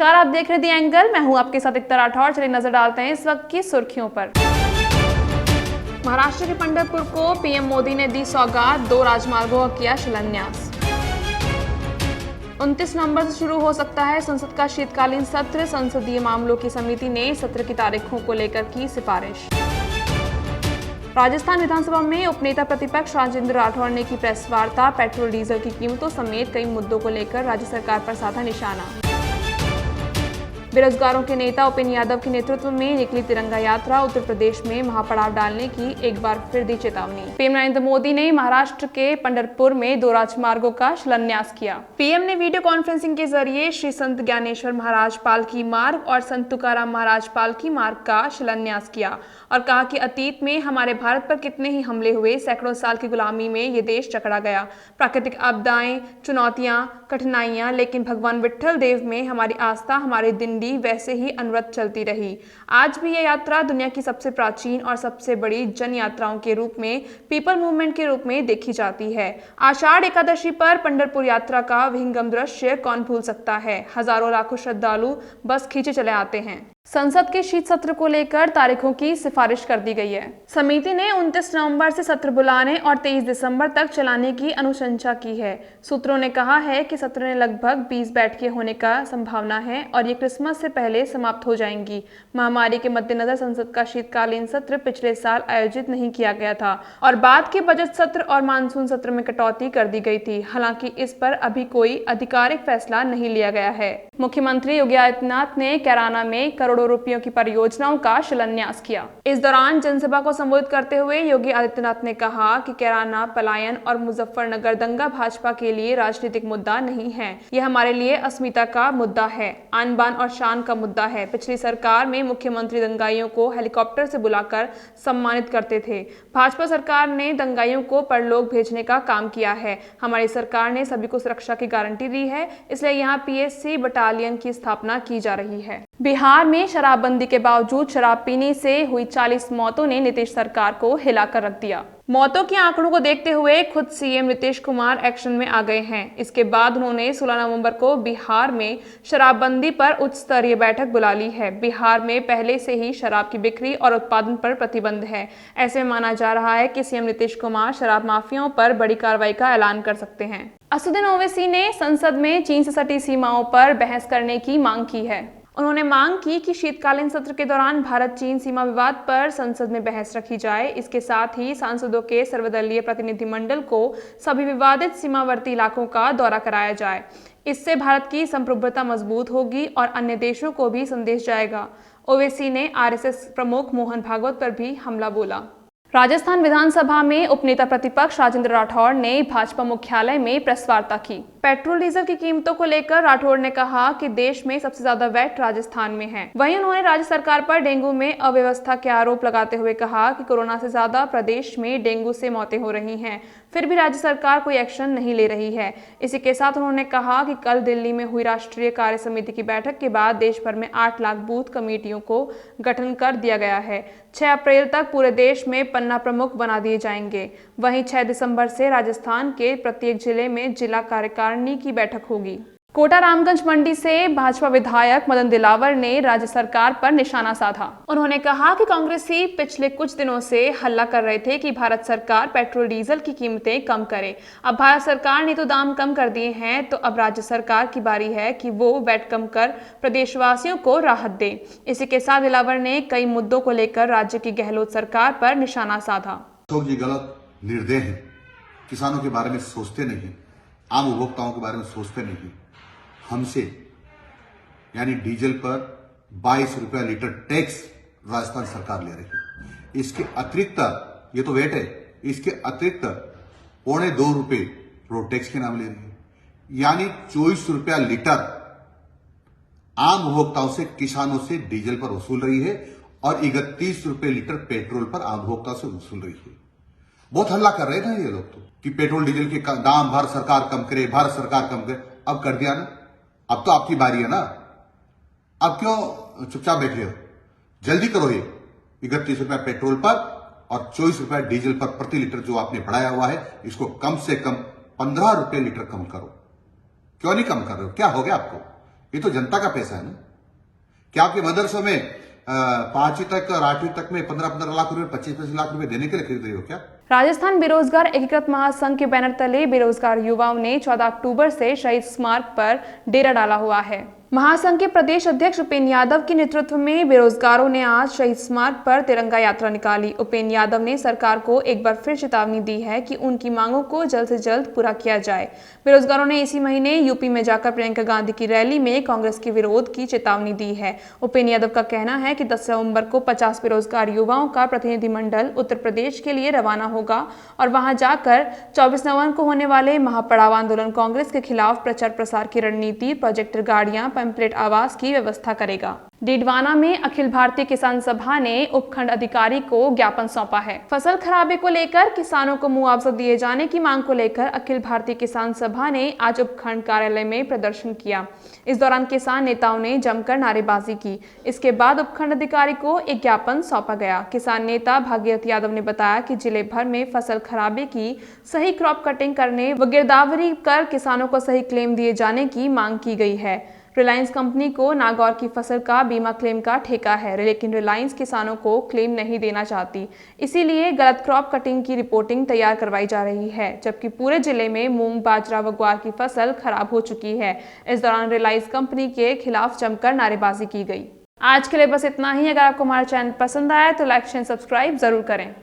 नमस्कार, आप देख रहे दी एंगल। मैं हूं आपके साथ एकता राठौर। चलिए नजर डालते हैं इस वक्त की सुर्खियों पर। महाराष्ट्र के पंढरपुर को पीएम मोदी ने दी सौगात, 2 राजमार्गों का किया शिलान्यास। 29 नवंबर से शुरू हो सकता है संसद का शीतकालीन सत्र, संसदीय मामलों की समिति ने सत्र की तारीखों को लेकर की सिफारिश। राजस्थान विधानसभा में उपनेता प्रतिपक्ष राजेंद्र राठौड़ ने की प्रेस वार्ता, पेट्रोल डीजल की कीमतों समेत कई मुद्दों को लेकर राज्य सरकार पर साधा निशाना। बेरोजगारों के नेता उपेंद्र यादव के नेतृत्व में निकली तिरंगा यात्रा, उत्तर प्रदेश में महापड़ाव डालने की एक बार फिर दी चेतावनी। पीएम नरेंद्र मोदी ने महाराष्ट्र के पंढरपुर में 2 राजमार्गों का शिलान्यास किया। पीएम ने वीडियो कॉन्फ्रेंसिंग के जरिए श्री संत ज्ञानेश्वर महाराज पालकी मार्ग और संत तुकाराम महाराज पालकी मार्ग का शिलान्यास किया और कहा कि अतीत में हमारे भारत पर कितने ही हमले हुए, सैकड़ों साल की गुलामी में ये देश जकड़ा गया, प्राकृतिक आपदाएं, चुनौतियां, कठिनाइयां, लेकिन भगवान विट्ठल देव में हमारी आस्था, हमारी दिंडी वैसे ही अनवरत चलती रही। आज भी यह यात्रा दुनिया की सबसे प्राचीन और सबसे बड़ी जन यात्राओं के रूप में, पीपल मूवमेंट के रूप में देखी जाती है। आषाढ़ एकादशी पर पंढरपुर यात्रा का विहंगम दृश्य कौन भूल सकता है। हजारों लाखों श्रद्धालु बस खींचे चले आते हैं। संसद के शीत सत्र को लेकर तारीखों की सिफारिश कर दी गई है। समिति ने 29 नवंबर से सत्र बुलाने और 23 दिसंबर तक चलाने की अनुशंसा की है। सूत्रों ने कहा है कि सत्र में लगभग 20 बैठकें होने का संभावना है और ये क्रिसमस से पहले समाप्त हो जाएंगी। महामारी के मद्देनजर संसद का शीतकालीन सत्र पिछले साल आयोजित नहीं किया गया था और बाद के बजट सत्र और मानसून सत्र में कटौती कर दी गई थी। हालांकि इस पर अभी कोई आधिकारिक फैसला नहीं लिया गया है। मुख्यमंत्री योगी आदित्यनाथ ने कैराना में करोड़ों रुपयों की परियोजनाओं का शिलान्यास किया। इस दौरान जनसभा को संबोधित करते हुए योगी आदित्यनाथ ने कहा कि कैराना पलायन और मुजफ्फरनगर दंगा भाजपा के लिए राजनीतिक मुद्दा नहीं है, यह हमारे लिए अस्मिता का मुद्दा है, आन बान और शान का मुद्दा है। पिछली सरकार में मुख्यमंत्री दंगाइयों को हेलीकॉप्टर से बुलाकर सम्मानित करते थे। भाजपा सरकार ने दंगाइयों को परलोक भेजने का काम किया है। हमारी सरकार ने सभी को सुरक्षा की गारंटी दी है, इसलिए यहाँ पीएससी बटालियन की स्थापना की जा रही है। बिहार में शराबबंदी के बावजूद शराब पीने से हुई 40 मौतों ने नीतीश सरकार को हिलाकर रख दिया। मौतों के आंकड़ों को देखते हुए खुद सीएम नीतीश कुमार एक्शन में आ गए हैं। इसके बाद उन्होंने 16 नवंबर को बिहार में शराबबंदी पर उच्च स्तरीय बैठक बुला ली है। बिहार में पहले से ही शराब की बिक्री और उत्पादन पर प्रतिबंध है। ऐसे में माना जा रहा है कि सीएम नीतीश कुमार शराब माफियाओं पर बड़ी कार्रवाई का ऐलान कर सकते हैं। असदुद्दीन ओवैसी ने संसद में चीन से सटी सीमाओं पर बहस करने की मांग की है। उन्होंने मांग की कि शीतकालीन सत्र के दौरान भारत चीन सीमा विवाद पर संसद में बहस रखी जाए। इसके साथ ही सांसदों के सर्वदलीय प्रतिनिधिमंडल को सभी विवादित सीमावर्ती इलाकों का दौरा कराया जाए। इससे भारत की संप्रभुता मजबूत होगी और अन्य देशों को भी संदेश जाएगा। ओवैसी ने आरएसएस प्रमुख मोहन भागवत पर भी हमला बोला। राजस्थान विधानसभा में उपनेता प्रतिपक्ष राजेंद्र राठौड़ ने भाजपा मुख्यालय में प्रेस वार्ता की। पेट्रोल डीजल की कीमतों को लेकर राठौड़ ने कहा कि देश में सबसे ज्यादा वैट राजस्थान में है। वहीं उन्होंने राज्य सरकार पर डेंगू में अव्यवस्था के आरोप लगाते हुए कहा कि कोरोना से ज्यादा प्रदेश में डेंगू से मौतें हो रही हैं, फिर भी राज्य सरकार कोई एक्शन नहीं ले रही है। इसी के साथ उन्होंने कहा कि कल दिल्ली में हुई राष्ट्रीय कार्य समिति की बैठक के बाद देश भर में 8 लाख बूथ कमेटियों को गठन कर दिया गया है। 6 अप्रैल तक पूरे देश में पन्ना प्रमुख बना दिए जाएंगे। वहीं 6 दिसंबर से राजस्थान के प्रत्येक जिले में जिला कार्यकारिणी की बैठक होगी। कोटा रामगंज मंडी से भाजपा विधायक मदन दिलावर ने राज्य सरकार पर निशाना साधा। उन्होंने कहा कि कांग्रेसी पिछले कुछ दिनों से हल्ला कर रहे थे कि भारत सरकार पेट्रोल डीजल की कीमतें कम करे। अब भारत सरकार ने तो दाम कम कर दिए हैं, तो अब राज्य सरकार की बारी है कि वो वैट कम कर प्रदेशवासियों को राहत दे। इसी के साथ दिलावर ने कई मुद्दों को लेकर राज्य की गहलोत सरकार पर निशाना साधा। ये गलत निर्णय है, किसानों के बारे में सोचते नहीं, आम उपभोक्ताओं के बारे में सोचते नहीं। हमसे यानी डीजल पर 22 रुपया लीटर टैक्स राजस्थान सरकार ले रही है। इसके अतिरिक्त ये तो वेट है, इसके अतिरिक्त 2.25 रुपये रोड टैक्स के नाम ले रही है, यानी 24 रुपया लीटर आम उपभोक्ताओं से, किसानों से डीजल पर वसूल रही है और 31 रुपये लीटर पेट्रोल पर आम उपभोक्ताओं से वसूल रही है। बहुत हल्ला कर रहे थे ये लोग तो कि पेट्रोल डीजल के दाम भारत सरकार कम करे, भारत सरकार कम करे। अब कर दिया ना, अब तो आपकी बारी है ना, अब क्यों चुपचाप बैठे हो? जल्दी करो ये 31 रुपया पेट्रोल पर और 24 रुपया डीजल पर प्रति लीटर जो आपने बढ़ाया हुआ है, इसको कम से कम 15 रुपये लीटर कम करो। क्यों नहीं कम कर रहे हो? क्या हो गया आपको? ये तो जनता का पैसा है ना। क्या आपके मदरसों में 5वीं तक और 8वीं तक में 15-15 लाख रुपए 25-25 लाख रुपए देने के लिए खरीद रही हो क्या? राजस्थान बेरोजगार एकीकृत महासंघ के बैनर तले बेरोजगार युवाओं ने 14 अक्टूबर से शहीद स्मारक पर डेरा डाला हुआ है। महासंघ के प्रदेश अध्यक्ष उपेंद्र यादव के नेतृत्व में बेरोजगारों ने आज शहीद स्मारक पर तिरंगा यात्रा निकाली। उपेंद्र यादव ने सरकार को एक बार फिर चेतावनी दी है कि उनकी मांगों को जल्द से जल्द पूरा किया जाए। बेरोजगारों ने इसी महीने यूपी में जाकर प्रियंका गांधी की रैली में कांग्रेस के विरोध की चेतावनी दी है। उपेंद्र यादव का कहना है कि 10 नवंबर को 50 बेरोजगार युवाओं का प्रतिनिधिमंडल उत्तर प्रदेश के लिए रवाना होगा और वहां जाकर 24 नवंबर को होने वाले महापड़ाव आंदोलन कांग्रेस के खिलाफ प्रचार प्रसार की रणनीति, प्रोजेक्टर गाड़ियां, पैम्पलेट आवास की व्यवस्था करेगा। डीडवाना में अखिल भारतीय किसान सभा ने उपखंड अधिकारी को ज्ञापन सौंपा है। फसल खराबे को लेकर किसानों को मुआवजा दिए जाने की मांग को लेकर अखिल भारतीय किसान सभा ने आज उपखंड कार्यालय में प्रदर्शन किया। इस दौरान किसान नेताओं ने जमकर नारेबाजी की। इसके बाद उपखंड अधिकारी को एक ज्ञापन सौंपा गया। किसान नेता भागीरथ यादव ने बताया कि जिले भर में फसल खराबे की सही क्रॉप कटिंग करने व गिरदावरी कर किसानों को सही क्लेम दिए जाने की मांग की गई है। रिलायंस कंपनी को नागौर की फसल का बीमा क्लेम का ठेका है, लेकिन रिलायंस किसानों को क्लेम नहीं देना चाहती, इसीलिए गलत क्रॉप कटिंग की रिपोर्टिंग तैयार करवाई जा रही है, जबकि पूरे जिले में मूंग, बाजरा व ग्वार की फसल खराब हो चुकी है। इस दौरान रिलायंस कंपनी के खिलाफ जमकर नारेबाजी की गई। आज के लिए बस इतना ही। अगर आपको हमारा चैनल पसंद आया तो लाइक, शेयर, सब्सक्राइब जरूर करें।